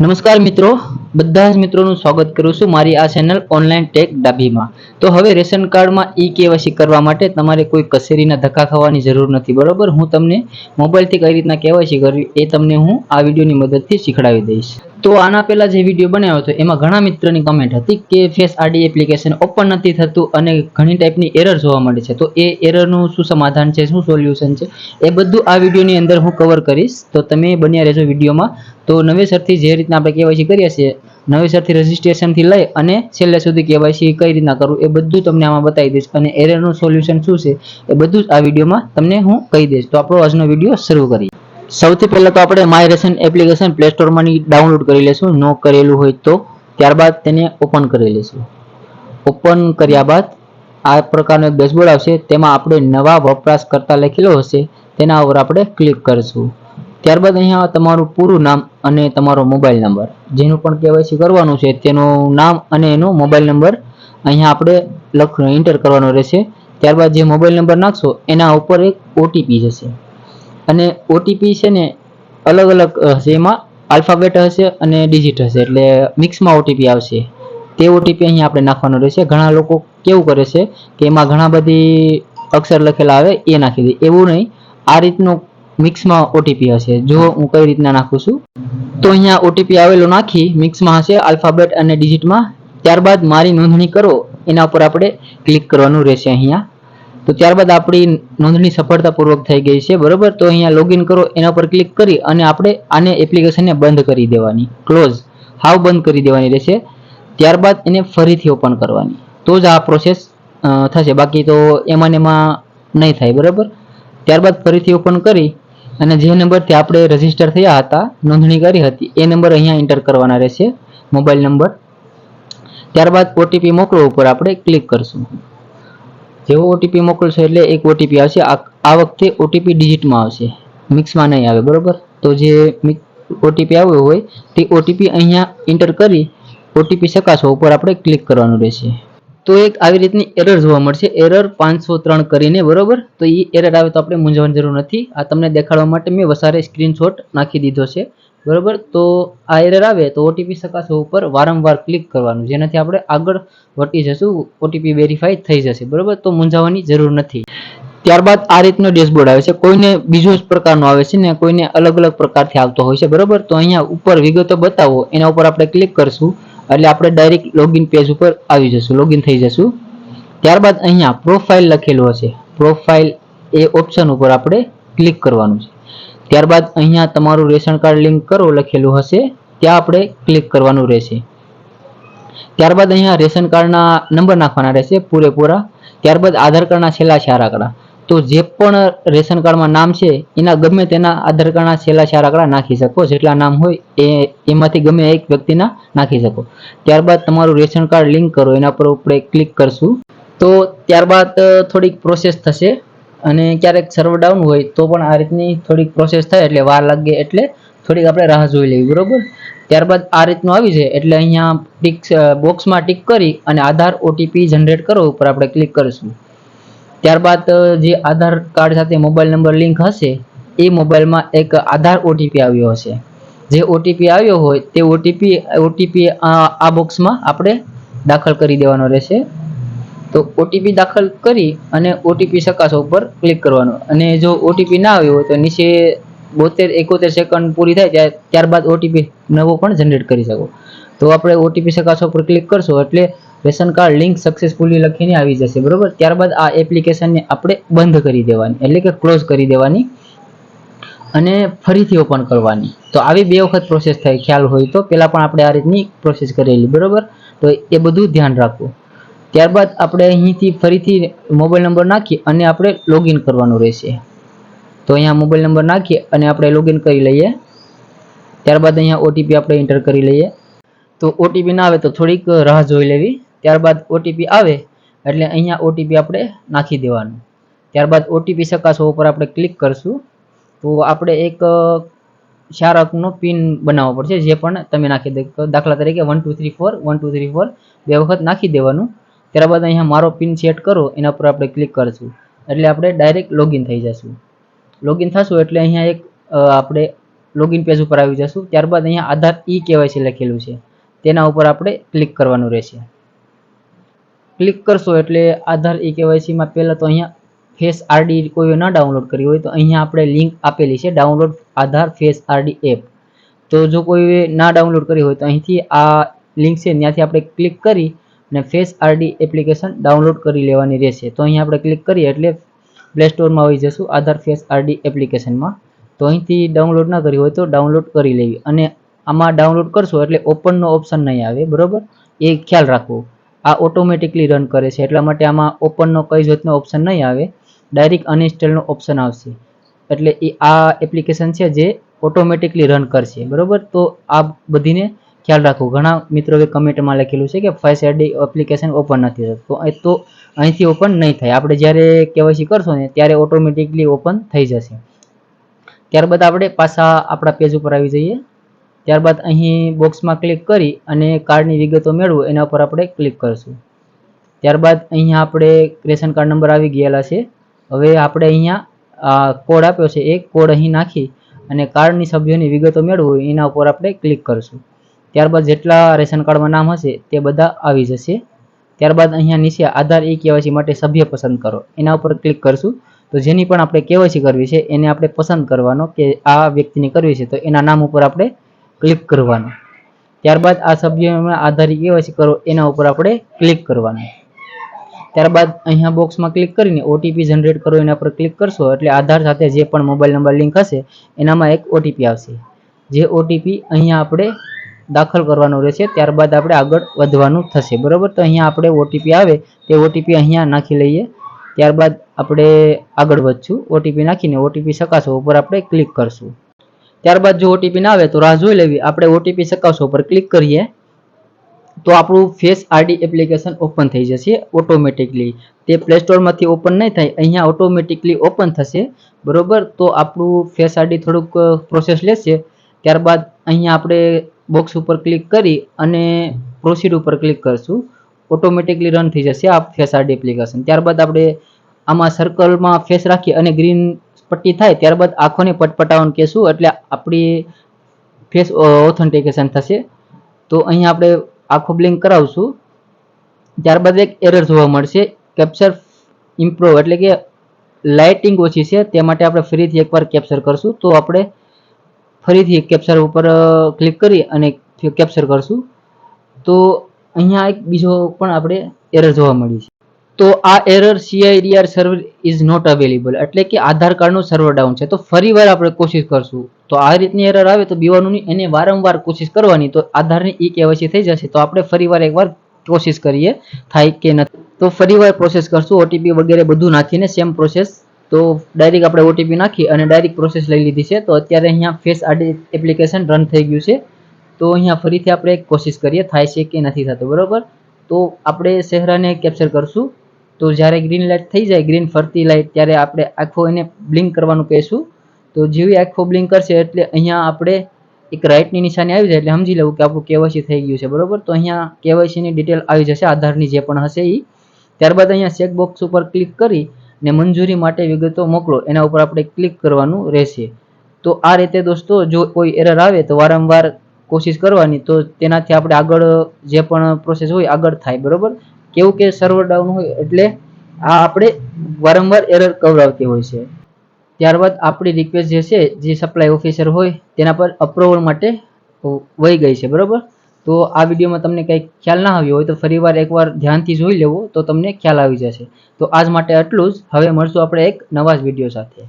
નમસ્કાર મિત્રો, બધા જ મિત્રોનું સ્વાગત કરું છું મારી આ ચેનલ ઓનલાઈન ટેક ડાબીમાં. તો હવે રેશન કાર્ડમાં ઈ-કેવાયસી કરવા માટે તમારે કોઈ કચેરીના ધક્કા ખાવાની જરૂર નથી, બરોબર. હું તમને મોબાઈલથી કઈ રીતના કેવાયસી કરવી એ તમને હું આ વિડીયોની મદદથી શીખડાવી દઈશ. તો આના પહેલા જે વિડીયો બનાવ્યો હતો એમાં ઘણા મિત્રોની કમેન્ટ હતી કે ફેસ આઈડી એપ્લિકેશન ઓપન નથી થતું અને ઘણી ટાઈપની એરર જોવા મળે છે. તો એ એરરનું શું સમાધાન છે, શું સોલ્યુશન છે, એ બધું આ વિડીયોની અંદર હું કવર કરીશ. તો તમે બન્યા રહેજો વિડીયોમાં. તો નવેસરથી જે રીતના આપણે કેવાયસી કરીએ છીએ, નવેસરથી રજીસ્ટ્રેશનથી લઈ અને છેલ્લે સુધી કેવાયસી કઈ રીતના કરવું એ બધું તમને આમાં બતાવી દઈશ, અને એરરનું સોલ્યુશન શું છે એ બધું જ આ વિડીયોમાં તમને હું કહી દઈશ. તો આપણો આજનો વિડીયો શરૂ કરીએ. સૌથી પહેલા તો આપણે માય રેશન એપ્લિકેશન પ્લે સ્ટોરમાંથી ડાઉનલોડ કરી લેશું, ન કરેલું હોય તો. ત્યારબાદ તેને ઓપન કરી લેશું. ઓપન કર્યા બાદ આ પ્રકારનો એક ડેશબોર્ડ આવશે, તેમાં આપણે નવા વપરાશકર્તા લખેલો હશે તેના ઉપર આપણે ક્લિક કરીશું. ત્યારબાદ અહીંયા તમારું પૂરું નામ અને તમારો મોબાઈલ નંબર, જેનું પણ કેવાયસી કરવાનું છે તેનું નામ અને એનો મોબાઈલ નંબર અહીંયા આપણે એન્ટર કરવાનો રહેશે. ત્યારબાદ જે મોબાઈલ નંબર નાખશો એના ઉપર એક ઓટીપી જશે, અને ઓટીપી છે ને અલગ અલગ હશે, એમાં આલ્ફાબેટ હશે અને ડિજિટ હશે, એટલે મિક્સમાં ઓટીપી આવશે. તે ઓટીપી અહીંયા આપણે નાખવાનો રહેશે. ઘણા લોકો કેવું કરે છે કે એમાં ઘણા બધી અક્ષર લખેલા આવે એ નાખી દે, એવું નહીં. આ રીતનું મિક્સમાં ઓટીપી હશે. જો હું કઈ રીતના નાખું છું તો અહીંયા ઓટીપી આવેલો નાખી મિક્સમાં હશે, આલ્ફાબેટ અને ડિજિટમાં. ત્યારબાદ મારી નોંધણી કરો એના ઉપર આપણે ક્લિક કરવાનું રહેશે અહીંયા. તો ત્યારબાદ આપણી નોંધણી સફળતાપૂર્વક થઈ ગઈ છે, બરોબર. તો અહીંયા લોગિન કરો એના ઉપર ક્લિક કરી અને આપણે આને એપ્લિકેશનને બંધ કરી દેવાની, ક્લોઝ, હાવ બંધ કરી દેવાની રહેશે. ત્યારબાદ એને ફરીથી ઓપન કરવાની, તો જ આ પ્રોસેસ થશે, બાકી તો એમાં નહીં થાય, બરાબર. ત્યારબાદ ફરીથી ઓપન કરી અને જે નંબરથી આપણે રજીસ્ટર થયા હતા, નોંધણી કરી હતી, એ નંબર અહીંયા એન્ટર કરવાના રહેશે, મોબાઈલ નંબર. ત્યારબાદ ઓટીપી મોકલો ઉપર આપણે ક્લિક કરશું. જેવો ઓટીપી મોકલશો એટલે એક ઓટીપી આવશે. આ વખતે ઓટીપી ડિજિટમાં આવશે, મિક્સમાં નહીં આવે, બરોબર. તો જે ઓટીપી આવ્યો હોય તે ઓટીપી અહીંયા એન્ટર કરી ઓટીપી ચકાસો ઉપર આપણે ક્લિક કરવાનું રહેશે. તો એક આવી રીતની એરર જોવા મળશે, એરર 503 કરીને, બરોબર. તો એ એરર આવે તો આપણે મૂંઝવવાની જરૂર નથી. આ તમને દેખાડવા માટે મેં વસારે સ્ક્રીનશોટ નાખી દીધો છે, બરોબર. તો આ એરર આવે તો ઓટીપી ચકાસો ઉપર વારંવાર ક્લિક કરવાનું, જેનાથી આપણે આગળ વટી જશું, ઓટીપી વેરીફાઈ થઈ જશે, બરોબર. તો મૂંઝાવવાની જરૂર નથી. ત્યારબાદ આ રીતનો ડેશબોર્ડ આવે છે. કોઈને બીજો જ પ્રકારનો આવે છે ને કોઈને અલગ અલગ પ્રકારથી આવતો હોય છે, બરોબર. તો અહીંયા ઉપર વિગતો બતાવો એના ઉપર આપણે ક્લિક કરશું એટલે આપણે ડાયરેક્ટ લોગિન પેજ ઉપર આવી જશું, લોગિન થઈ જશું. ત્યારબાદ અહીંયા પ્રોફાઇલ લખેલું હશે, પ્રોફાઇલ એ ઓપ્શન ઉપર આપણે ક્લિક કરવાનું છે. ત્યારબાદ અહીંયા તમારું રેશન કાર્ડ લિંક કરો લખેલું હશે, ત્યાં આપણે ક્લિક કરવાનું રહેશે. ત્યારબાદ અહીંયા રેશન કાર્ડના નંબર નાખવાના રહેશે પૂરેપૂરા. ત્યારબાદ આધાર કાર્ડના છેલ્લા 4 આંકડા. તો જે પણ રેશન કાર્ડમાં નામ છે એના ગમે તેના આધાર કાર્ડના છેલ્લા 4 આંકડા નાખી શકો, જેટલા નામ હોય એમાંથી ગમે એક વ્યક્તિના નાખી શકો. ત્યારબાદ તમારું રેશન કાર્ડ લિંક કરો એના પર આપણે ક્લિક કરશું. તો ત્યારબાદ થોડીક પ્રોસેસ થશે, અને ક્યારેક સર્વર ડાઉન હોય તો પણ આ રીતની થોડીક પ્રોસેસ થાય એટલે વાર લાગે, એટલે થોડીક આપણે રાહ જોઈ લેવી, બરોબર. ત્યારબાદ આ રીતનું આવી જાય એટલે અહીંયા ટિક બોક્સમાં ટિક કરી અને આધાર ઓટીપી જનરેટ કરો ઉપર આપણે ક્લિક કરીશું. ત્યારબાદ જે આધાર કાર્ડ સાથે મોબાઈલ નંબર લિંક હશે એ મોબાઈલમાં એક આધાર ઓટીપી આવ્યો હશે. જે ઓટીપી આવ્યો હોય તે ઓટીપી આ બોક્સમાં આપણે દાખલ કરી દેવાનો રહેશે. તો ઓટીપી દાખલ કરી અને ઓટીપી ચકાસો ઉપર ક્લિક કરવાનું, અને જો ઓટીપી ના આવ્યો હોય તો નીચે 72-71 સેકન્ડ પૂરી થાય ત્યારબાદ ઓટીપી નવો પણ જનરેટ કરી શકો. તો આપણે ઓટીપી ચકાસો ઉપર ક્લિક કરશો એટલે રેશન કાર્ડ લિંક સક્સેસફુલી લખીને આવી જશે, બરોબર. ત્યારબાદ આ એપ્લિકેશનને આપણે બંધ કરી દેવાની, એટલે કે ક્લોઝ કરી દેવાની અને ફરીથી ઓપન કરવાની. તો આવી 2 વખત પ્રોસેસ થાય, ખ્યાલ હોય તો. પહેલાં પણ આપણે આ રીતની પ્રોસેસ કરેલી, બરોબર. તો એ બધું ધ્યાન રાખવું. ત્યારબાદ આપણે અહીંથી ફરીથી મોબાઈલ નંબર નાખી અને આપણે લોગિન કરવાનું રહેશે. તો અહીંયા મોબાઈલ નંબર નાખી અને આપણે લોગિન કરી લઈએ. ત્યારબાદ અહીંયા ઓટીપી આપણે એન્ટર કરી લઈએ. તો ઓટીપી ના આવે તો થોડીક રાહ જોઈ લેવી. ત્યારબાદ ઓટીપી આવે એટલે અહીંયા ઓટીપી આપણે નાખી દેવાનું. ત્યારબાદ ઓટીપી ચકાસો ઉપર આપણે ક્લિક કરશું. તો આપણે એક 4 અંકનો પિન બનાવવો પડશે, જે પણ તમે નાખી દે. દાખલા તરીકે 1234 1234 2 વખત નાખી દેવાનું. ત્યારબાદ અહીંયા મારો પિન સેટ કરો એના પર આપણે ક્લિક કરશું એટલે આપણે ડાયરેક્ટ લોગિન થઈ જશું. લોગિન થશું એટલે અહીંયા એક આપણે લોગિન પેજ ઉપર આવી જશું. ત્યારબાદ અહીંયા આધાર ઈ કેવાયસી લખેલું છે તેના ઉપર આપણે ક્લિક કરવાનું રહેશે. ક્લિક કરશો એટલે આધાર ઈ કેવાયસીમાં પહેલાં તો અહીંયા ફેસ આરડી કોઈ ના ડાઉનલોડ કરી હોય તો અહીંયા આપણે લિંક આપેલી છે ડાઉનલોડ આધાર ફેસ આરડી એપ. તો જો કોઈ ના ડાઉનલોડ કરી હોય તો અહીંથી આ લિંક છે ત્યાંથી આપણે ક્લિક કરી અને ફેસ આરડી એપ્લિકેશન ડાઉનલોડ કરી લેવાની રહેશે. તો અહીંયા આપણે ક્લિક કરીએ એટલે પ્લે સ્ટોરમાં આવી જશું આધાર ફેસ આરડી એપ્લિકેશનમાં. તો અહીંથી ડાઉનલોડ ના કરી હોય તો ડાઉનલોડ કરી લેવી. અને આમાં ડાઉનલોડ કરશો એટલે ઓપનનો ઓપ્શન નહીં આવે, બરોબર, એ ખ્યાલ રાખવો. આ ઓટોમેટિકલી રન કરે છે એટલા માટે આમાં ઓપનનો કઈ જાતનો ઓપ્શન નહીં આવે, ડાયરેક્ટ અનઇન્સ્ટોલનો ઓપ્શન આવશે. એટલે એ આ એપ્લિકેશન છે જે ઓટોમેટિકલી રન કરશે, બરોબર. તો આ બધીને ખ્યાલ રાખવો. ઘણા મિત્રોએ કમેન્ટમાં લખેલું છે કે ફેસ આઈડી એપ્લિકેશન ઓપન નથી થતું, તો અહીંથી ઓપન નહીં થાય. આપણે જ્યારે કેવાયસી કરશો ને ત્યારે ઓટોમેટિકલી ઓપન થઈ જશે. ત્યારબાદ આપણે પાછા આપણા પેજ ઉપર આવી જઈએ. ત્યારબાદ અહીં બોક્સમાં ક્લિક કરી અને કાર્ડની વિગતો મેળવો એના ઉપર આપણે ક્લિક કરીશું. ત્યારબાદ અહીંયા આપણે રેશન કાર્ડ નંબર આવી ગયેલા છે. હવે આપણે અહીંયા કોડ આપ્યો છે એ કોડ અહીં નાખી અને કાર્ડની સભ્યોની વિગતો મેળવો એના ઉપર આપણે ક્લિક કરીશું. ત્યારબાદ જેટલા રેશન કાર્ડમાં નામ હશે તે બધા આવી જશે. ત્યારબાદ અહીંયા નીચે આધાર ઈ કેવાયસી માટે સભ્ય પસંદ કરો એના ઉપર ક્લિક કરશું. તો જેની પણ આપણે કેવાયસી કરવી છે એને આપણે પસંદ કરવાનો કે આ વ્યક્તિની કરવી છે તો એના નામ ઉપર આપણે ક્લિક કરવાનું. ત્યારબાદ આ સભ્યમાં આધાર ઈ કેવાયસી કરો એના ઉપર આપણે ક્લિક કરવાનું. ત્યારબાદ અહીંયા બોક્સમાં ક્લિક કરીને ઓટીપી જનરેટ કરો એના પર ક્લિક કરશો એટલે આધાર સાથે જે પણ મોબાઈલ નંબર લિંક હશે એનામાં એક ઓટીપી આવશે. જે ઓટીપી અહીંયા આપણે દાખલ કરવાનો રહેશે. ત્યારબાદ આપણે આગળ વધવાનું થશે, બરોબર. તો અહીંયા આપણે ઓટીપી આવે તે ઓટીપી અહીંયા નાખી લઈએ. ત્યારબાદ આપણે આગળ વધશું. ઓટીપી નાખીને ઓટીપી ચકાસો ઉપર આપણે ક્લિક કરશું. ત્યારબાદ જો ઓટીપી ના આવે તો રાહ જોઈ લેવી. આપણે ઓટીપી ચકાસો ઉપર ક્લિક કરીએ તો આપણું ફેસ આરડી એપ્લિકેશન ઓપન થઈ જશે ઓટોમેટિકલી. તે પ્લે સ્ટોરમાંથી ઓપન નહીં થાય, અહીંયા ઓટોમેટિકલી ઓપન થશે, બરોબર. તો આપણું ફેસ આરડી થોડુંક પ્રોસેસ લેશે. ત્યારબાદ અહીંયા આપણે બોક્સ ઉપર ક્લિક કરી અને પ્રોસીડ ઉપર ક્લિક કરશું. ઓટોમેટિકલી રન થઈ જશે આ ફેસ આરડી એપ્લિકેશન. ત્યારબાદ આપણે આમાં સર્કલમાં ફેસ રાખી અને ગ્રીન પટ્ટી થાય ત્યારબાદ આંખોને પટપટાવવાનું કહેશું એટલે આપણી ફેસ ઓથેન્ટિકેશન થશે. તો અહીંયા આપણે આંખો બ્લિંક કરાવશું. ત્યારબાદ એક એરર જોવા મળશે, કેપ્ચર ઇમ્પ્રોવ, એટલે કે લાઇટિંગ ઓછી છે તે માટે આપણે ફરીથી એકવાર કેપ્ચર કરશું. તો આપણે ફરીથી કેપ્ચર ઉપર ક્લિક કરી અને કેપ્ચર કરશું. તો અહીંયા એક બીજો પણ આપણે એરર જોવા મળી છે. તો આ error CIDR server is not available, એટલે કે આધાર કાર્ડનું સર્વર ડાઉન છે. તો ફરીવાર આપણે કોશિશ કરશું. તો આ રીતની એરર આવે તો બીવાનું નહીં, એને વારંવાર કોશિશ કરવાની. તો આધારની ઈ કેવાયસી થઈ જશે. તો આપણે ફરીવાર એકવાર કોશિશ કરીએ થાય કે નથી. તો ફરીવાર પ્રોસેસ કરશું ઓટીપી વગેરે બધું નાખીને સેમ પ્રોસેસ. તો ડાયરેક્ટ આપણે ઓટીપી નાખી અને ડાયરેક્ટ પ્રોસેસ લઈ લીધી છે. તો અત્યારે અહીંયા ફેસ આરડી એપ્લિકેશન રન થઈ ગયું છે. તો અહીંયા ફરીથી આપણે કોશિશ કરીએ થાય છે કે નથી થતું, બરોબર. તો આપણે ચહેરાને કેપ્ચર કરશું. તો જ્યારે ગ્રીન લાઇટ થઈ જાય, ગ્રીન ફરતી લાઇટ, ત્યારે આપણે આંખો એને બ્લિંક કરવાનું કહીશું. તો જેવી આંખો બ્લિંક કરશે એટલે અહીંયા આપણે એક રાઇટની નિશાની આવી જાય એટલે સમજી લેવું કે આપણું કેવાયસી થઈ ગયું છે, બરોબર. તો અહીંયા કેવાયસીની ડિટેલ આવી જશે આધારની જે પણ હશે એ. ત્યારબાદ અહીંયા ચેક બોક્સ ઉપર ક્લિક કરી ને મંજૂરી માટે વિગતો મોકલો એના ઉપર આપણે ક્લિક કરવાનું રહેશે. તો આ રીતે દોસ્તો જો કોઈ એરર આવે તો વારંવાર કોશિશ કરવાની. તો તેનાથી આપણે આગળ જે પણ પ્રોસેસ હોય આગળ થાય, બરોબર. કેવું કે સર્વર ડાઉન હોય એટલે આ આપણે વારંવાર એરર કવરાવતી હોય છે. ત્યારબાદ આપણી રિક્વેસ્ટ જે છે જે સપ્લાય ઓફિસર હોય તેના પર અપ્રુવલ માટે વહી ગઈ છે, બરોબર. તો આ વિડીયોમાં તમને કંઈક ખ્યાલ ના આવ્યો હોય તો ફરીવાર એકવાર ધ્યાનથી જોઈ લેવો તો તમને ખ્યાલ આવી જશે. તો આજ માટે આટલું જ. હવે મળશું આપણે એક નવા જ વિડીયો સાથે.